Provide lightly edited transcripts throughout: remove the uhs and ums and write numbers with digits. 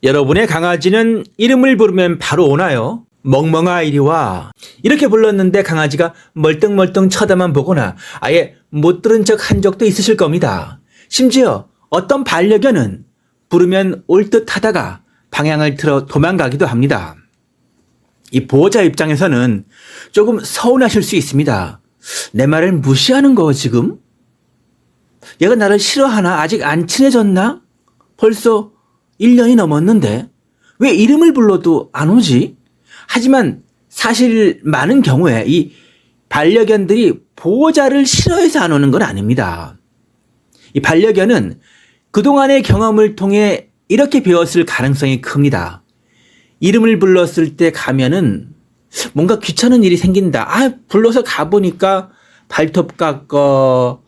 여러분의 강아지는 이름을 부르면 바로 오나요? 멍멍아 이리 와. 이렇게 불렀는데 강아지가 멀뚱멀뚱 쳐다만 보거나 아예 못 들은 척 한 적도 있으실 겁니다. 심지어 어떤 반려견은 부르면 올 듯 하다가 방향을 틀어 도망가기도 합니다. 이 보호자 입장에서는 조금 서운하실 수 있습니다. 내 말을 무시하는 거 지금? 얘가 나를 싫어하나? 아직 안 친해졌나? 벌써 1년이 넘었는데 왜 이름을 불러도 안 오지? 하지만 사실 많은 경우에 이 반려견들이 보호자를 싫어해서 안 오는 건 아닙니다. 이 반려견은 그동안의 경험을 통해 이렇게 배웠을 가능성이 큽니다. 이름을 불렀을 때 가면은 뭔가 귀찮은 일이 생긴다. 불러서 가보니까 발톱 깎어,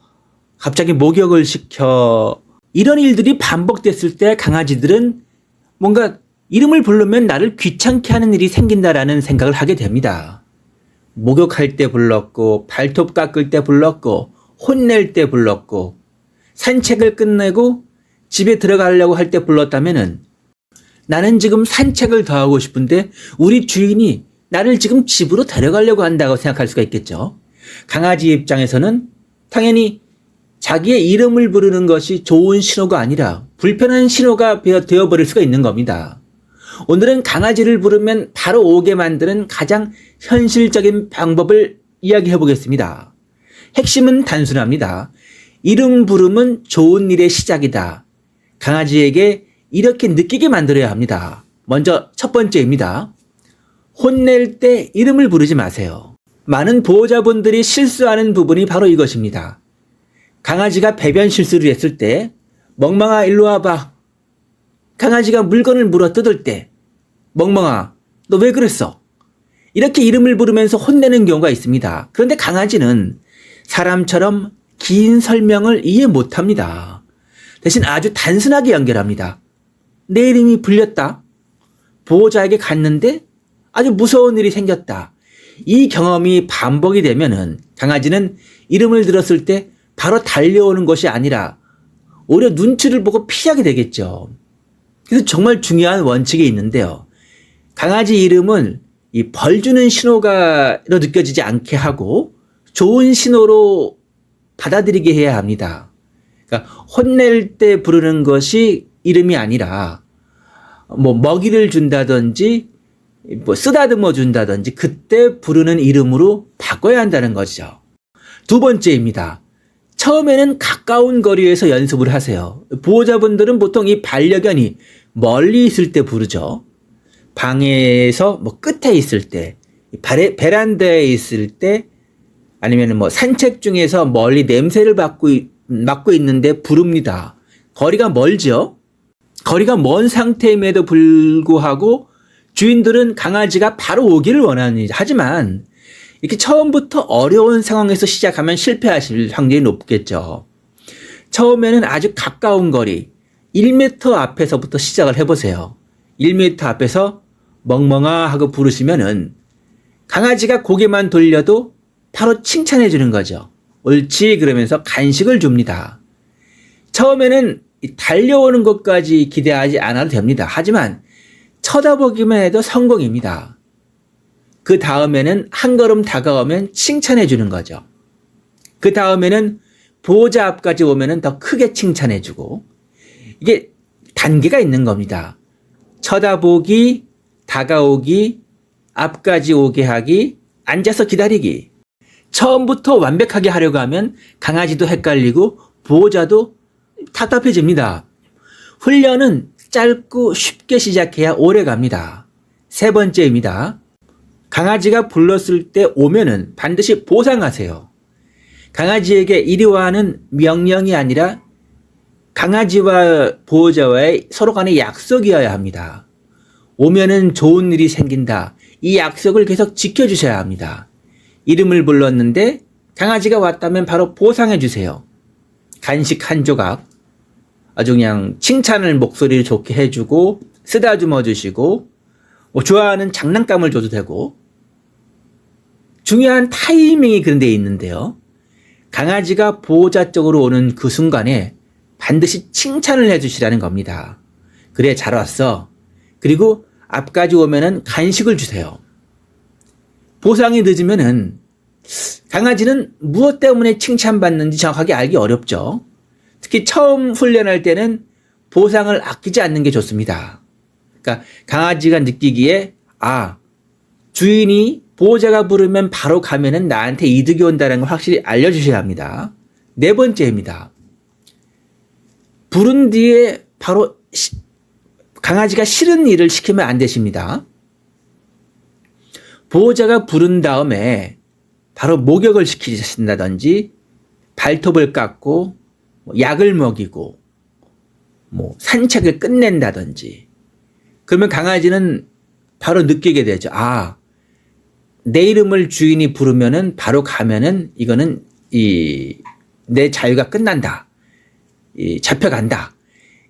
갑자기 목욕을 시켜. 이런 일들이 반복됐을 때 강아지들은 뭔가 이름을 부르면 나를 귀찮게 하는 일이 생긴다라는 생각을 하게 됩니다. 목욕할 때 불렀고, 발톱 깎을 때 불렀고, 혼낼 때 불렀고, 산책을 끝내고 집에 들어가려고 할 때 불렀다면은 나는 지금 산책을 더 하고 싶은데 우리 주인이 나를 지금 집으로 데려가려고 한다고 생각할 수가 있겠죠. 강아지 입장에서는 당연히 자기의 이름을 부르는 것이 좋은 신호가 아니라 불편한 신호가 되어버릴 수가 있는 겁니다. 오늘은 강아지를 부르면 바로 오게 만드는 가장 현실적인 방법을 이야기해 보겠습니다. 핵심은 단순합니다. 이름 부름은 좋은 일의 시작이다. 강아지에게 이렇게 느끼게 만들어야 합니다. 먼저 첫 번째입니다. 혼낼 때 이름을 부르지 마세요. 많은 보호자분들이 실수하는 부분이 바로 이것입니다. 강아지가 배변 실수를 했을 때 멍멍아 일로 와봐. 강아지가 물건을 물어 뜯을 때 멍멍아 너 왜 그랬어? 이렇게 이름을 부르면서 혼내는 경우가 있습니다. 그런데 강아지는 사람처럼 긴 설명을 이해 못합니다. 대신 아주 단순하게 연결합니다. 내 이름이 불렸다. 보호자에게 갔는데 아주 무서운 일이 생겼다. 이 경험이 반복이 되면은 강아지는 이름을 들었을 때 바로 달려오는 것이 아니라 오히려 눈치를 보고 피하게 되겠죠. 그래서 정말 중요한 원칙이 있는데요. 강아지 이름은 이 벌 주는 신호가 느껴지지 않게 하고 좋은 신호로 받아들이게 해야 합니다. 그러니까 혼낼 때 부르는 것이 이름이 아니라 먹이를 준다든지 쓰다듬어 준다든지 그때 부르는 이름으로 바꿔야 한다는 거죠. 두 번째입니다. 처음에는 가까운 거리에서 연습을 하세요. 보호자분들은 보통 이 반려견이 멀리 있을 때 부르죠. 방에서 끝에 있을 때, 베란다에 있을 때, 아니면 산책 중에서 멀리 냄새를 맡고 있는데 부릅니다. 거리가 멀죠? 거리가 먼 상태임에도 불구하고 주인들은 강아지가 바로 오기를 원합니다. 하지만 이렇게 처음부터 어려운 상황에서 시작하면 실패하실 확률이 높겠죠. 처음에는 아주 가까운 거리, 1m 앞에서부터 시작을 해보세요. 1m 앞에서 멍멍아 하고 부르시면은 강아지가 고개만 돌려도 바로 칭찬해 주는 거죠. 옳지 그러면서 간식을 줍니다. 처음에는 달려오는 것까지 기대하지 않아도 됩니다. 하지만 쳐다보기만 해도 성공입니다. 그 다음에는 한 걸음 다가오면 칭찬해 주는 거죠. 그 다음에는 보호자 앞까지 오면은 더 크게 칭찬해 주고 이게 단계가 있는 겁니다. 쳐다보기, 다가오기, 앞까지 오게 하기, 앉아서 기다리기. 처음부터 완벽하게 하려고 하면 강아지도 헷갈리고 보호자도 답답해집니다. 훈련은 짧고 쉽게 시작해야 오래 갑니다. 세 번째입니다. 강아지가 불렀을 때 오면은 반드시 보상하세요. 강아지에게 이리 와는 명령이 아니라 강아지와 보호자와의 서로 간의 약속이어야 합니다. 오면은 좋은 일이 생긴다. 이 약속을 계속 지켜주셔야 합니다. 이름을 불렀는데 강아지가 왔다면 바로 보상해 주세요. 간식 한 조각, 아주 그냥 칭찬을 목소리를 좋게 해주고 쓰다듬어 주시고 좋아하는 장난감을 줘도 되고 중요한 타이밍이 그런 데 있는데요. 강아지가 보호자 쪽으로 오는 그 순간에 반드시 칭찬을 해주시라는 겁니다. 그래 잘 왔어. 그리고 앞까지 오면은 간식을 주세요. 보상이 늦으면은 강아지는 무엇 때문에 칭찬받는지 정확하게 알기 어렵죠. 특히 처음 훈련할 때는 보상을 아끼지 않는 게 좋습니다. 그러니까 강아지가 느끼기에 주인이 보호자가 부르면 바로 가면은 나한테 이득이 온다는 걸 확실히 알려주셔야 합니다. 네 번째입니다. 부른 뒤에 바로 강아지가 싫은 일을 시키면 안 되십니다. 보호자가 부른 다음에 바로 목욕을 시키신다든지 발톱을 깎고 약을 먹이고 산책을 끝낸다든지 그러면 강아지는 바로 느끼게 되죠. 내 이름을 주인이 부르면은 바로 가면은 이거는 내 자유가 끝난다. 잡혀간다.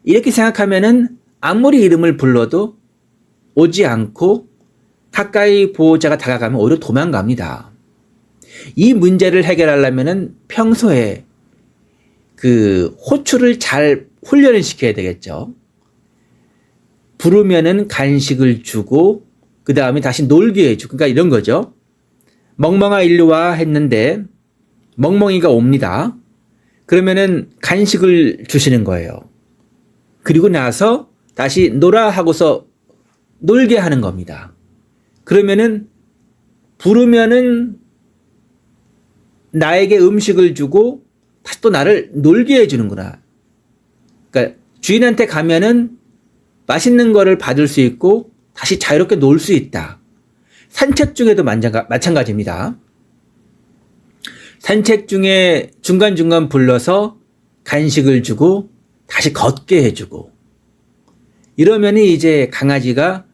이렇게 생각하면은 아무리 이름을 불러도 오지 않고 가까이 보호자가 다가가면 오히려 도망갑니다. 이 문제를 해결하려면은 평소에 그 호출을 잘 훈련을 시켜야 되겠죠. 부르면은 간식을 주고 그 다음에 다시 놀게 해주고 그러니까 이런 거죠. 멍멍아 일로 와 했는데 멍멍이가 옵니다. 그러면은 간식을 주시는 거예요. 그리고 나서 다시 놀아 하고서 놀게 하는 겁니다. 그러면은 부르면은 나에게 음식을 주고 다시 또 나를 놀게 해주는구나. 그러니까 주인한테 가면은 맛있는 거를 받을 수 있고 다시 자유롭게 놀 수 있다. 산책 중에도 마찬가지입니다. 산책 중에 중간중간 불러서 간식을 주고 다시 걷게 해주고 이러면 이제 강아지가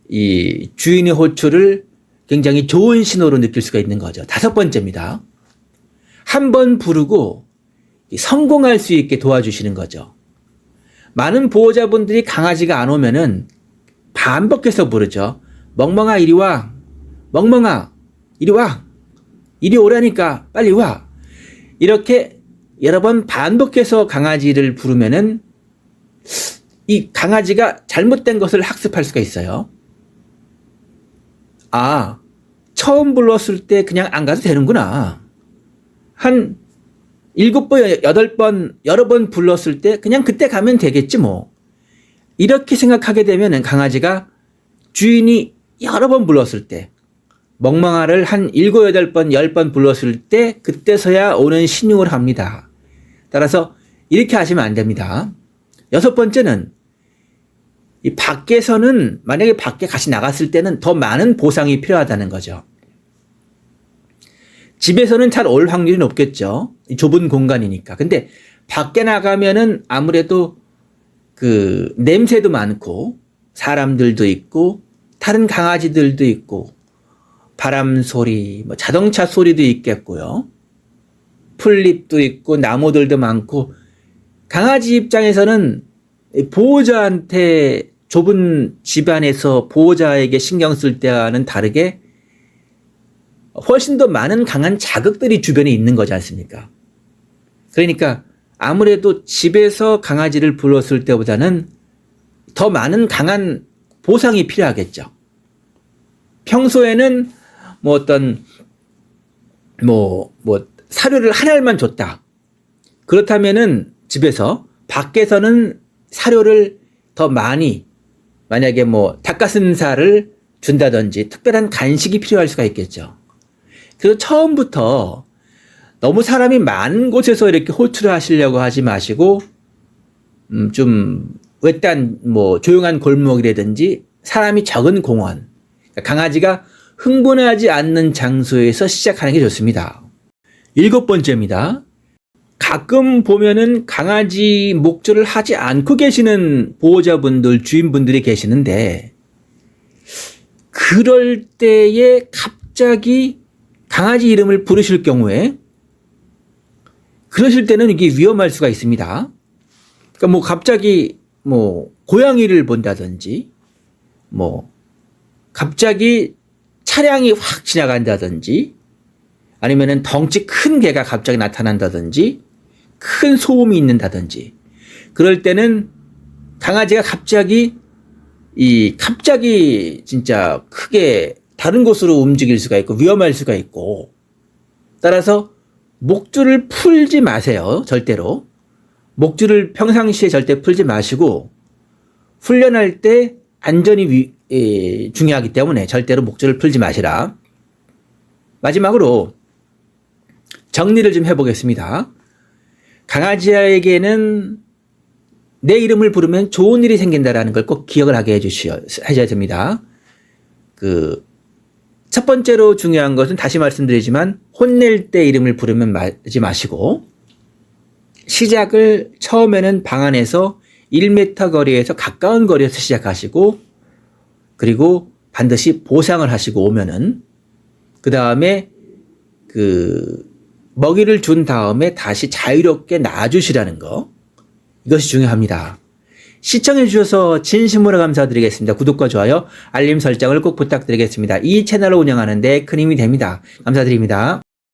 이 주인의 호출을 굉장히 좋은 신호로 느낄 수가 있는 거죠. 다섯 번째입니다. 한 번 부르고 성공할 수 있게 도와주시는 거죠. 많은 보호자분들이 강아지가 안 오면은 반복해서 부르죠. 멍멍아 이리 와. 멍멍아 이리 와. 이리 오라니까 빨리 와. 이렇게 여러 번 반복해서 강아지를 부르면은 이 강아지가 잘못된 것을 학습할 수가 있어요. 처음 불렀을 때 그냥 안 가도 되는구나. 한 7번, 8번, 여러 번 불렀을 때 그냥 그때 가면 되겠지 뭐. 이렇게 생각하게 되면 강아지가 주인이 여러 번 불렀을 때 멍멍아를 한 7, 8번, 10번 불렀을 때 그때서야 오는 신용을 합니다. 따라서 이렇게 하시면 안 됩니다. 여섯 번째는 이 밖에서는 만약에 밖에 같이 나갔을 때는 더 많은 보상이 필요하다는 거죠. 집에서는 잘 올 확률이 높겠죠. 좁은 공간이니까. 근데 밖에 나가면은 아무래도 그 냄새도 많고 사람들도 있고 다른 강아지들도 있고 바람 소리, 자동차 소리도 있겠고요. 풀잎도 있고 나무들도 많고 강아지 입장에서는 보호자한테 좁은 집안에서 보호자에게 신경 쓸 때와는 다르게 훨씬 더 많은 강한 자극들이 주변에 있는 거지 않습니까? 그러니까 아무래도 집에서 강아지를 불렀을 때보다는 더 많은 강한 보상이 필요하겠죠. 평소에는 사료를 한 알만 줬다. 그렇다면은 집에서 밖에서는 사료를 더 많이 만약에 닭가슴살을 준다든지 특별한 간식이 필요할 수가 있겠죠. 그래서 처음부터 너무 사람이 많은 곳에서 이렇게 호출을 하시려고 하지 마시고 좀 외딴 조용한 골목이라든지 사람이 적은 공원, 강아지가 흥분하지 않는 장소에서 시작하는 게 좋습니다. 7번째입니다. 가끔 보면은 강아지 목줄을 하지 않고 계시는 보호자분들, 주인분들이 계시는데 그럴 때에 갑자기 강아지 이름을 부르실 경우에 그러실 때는 이게 위험할 수가 있습니다. 그러니까 갑자기 고양이를 본다든지 갑자기 차량이 확 지나간다든지 아니면은 덩치 큰 개가 갑자기 나타난다든지 큰 소음이 있는다든지 그럴 때는 강아지가 갑자기 이 갑자기 진짜 크게 다른 곳으로 움직일 수가 있고 위험할 수가 있고, 따라서 목줄을 풀지 마세요. 절대로. 목줄을 평상시에 절대 풀지 마시고, 훈련할 때 안전이 중요하기 때문에 절대로 목줄을 풀지 마시라. 마지막으로 정리를 좀 해보겠습니다. 강아지에게는 내 이름을 부르면 좋은 일이 생긴다라는 걸 꼭 기억을 하게 해줘야 됩니다. 첫 번째로 중요한 것은 다시 말씀드리지만, 혼낼 때 이름을 부르면 하지 마시고, 시작을 처음에는 방 안에서 1m 거리에서 가까운 거리에서 시작하시고, 그리고 반드시 보상을 하시고 오면은, 그 다음에 먹이를 준 다음에 다시 자유롭게 놔주시라는 거, 이것이 중요합니다. 시청해 주셔서 진심으로 감사드리겠습니다. 구독과 좋아요, 알림 설정을 꼭 부탁드리겠습니다. 이 채널을 운영하는 데 큰 힘이 됩니다. 감사드립니다.